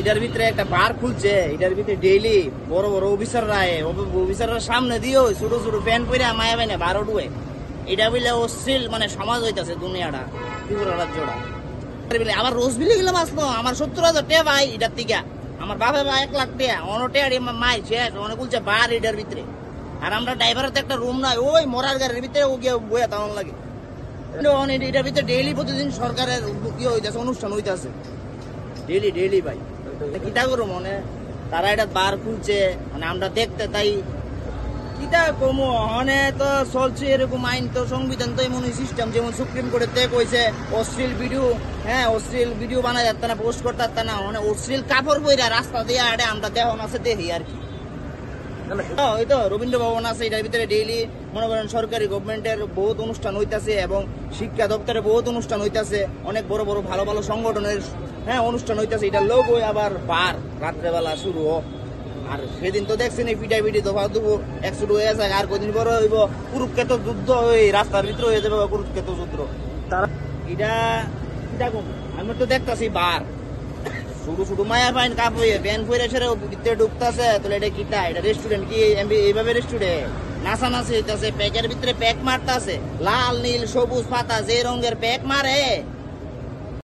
এটার ভিতরে একটা বার খুলছে, এটার ভিতরে ডেইলি বড় বড় অফিসাররা সামনে দিয়েও ছোট ছোট প্যান্ট পরে মায়া বাইনে বারো ডুয়ে। এটা বলে অশ্লীল মানে সমাজ হইতেছে দুনিয়াটা, ত্রিপুরা রাজ্যটা। আবার রোজ বিলে গেলাম আসলো আমার 70,000 টাকা ভাই এটার থেকে, আমার বাবা ভাই 1 লাখ টাকা অনটে মাই শেষ অনেক বলছে বার এটার ভিতরে। আর আমরা ড্রাইভারের তো একটা রুম নাই, ওই মরার গাড়ির ভিতরে ও গিয়ে বইয়া তেমন লাগে। এটার ভিতরে ডেইলি প্রতিদিন সরকারের ইয়ে হইতেছে, অনুষ্ঠান হইতেছে ডেইলি ভাই। কিতা করো মনে তারা এটা বার খুলছে, মানে আমরা দেখতে তাই কিতা কমো হনে তো চলছে এরকম আইন। তো সংবিধান তো এমন সিস্টেম, যেমন সুপ্রিম কোর্টে কইছে অশ্লীল ভিডিও, হ্যাঁ অশ্লীল ভিডিও বানা যাচ্ছে না, পোস্ট করতে যাচ্ছে না, মানে অশ্লীল কাপড় বইরা রাস্তা দিয়ে আড়ে আমরা দেহন আছে দেখি আর কি। ওই তো রবীন্দ্র ভবন আছে, এটার ভিতরে ডেইলি মনে করেন সরকারি গভর্নমেন্টের বহুত অনুষ্ঠান হইতাছে এবং শিক্ষা দপ্তরে বহুত অনুষ্ঠান হইতাছে, অনেক বড় বড় ভালো ভালো সংগঠনের হ্যাঁ অনুষ্ঠান হইতাছে। এটা লোক ওই আবার বার রাত্রেবেলা শুরু হোক। আর সেদিন তো দেখছেন এই পিটাপিটি দফা দুবো 100 হয়ে যায়, আর কদিন পরে হইব কুরুক্ষেত্র যুদ্ধ, ওই রাস্তার ভিতরে হয়ে যাবে কুরুক্ষেত্র যুদ্ধ। তারা এটা আমি তো দেখতেছি বার শুধু শুধু মায়া পাইন কাপড় প্যান্ট পরে সেরে ভিতরে ঢুকতেছে। তাহলে এটা কিটা, এটা রেস্টুরেন্ট কি এইভাবে রেস্টুরেন্ট? নাচানাচি হইতেছে, প্যাকের ভিতরে প্যাক মারতেছে, লাল নীল সবুজ পাতা যে রঙের প্যাক মারে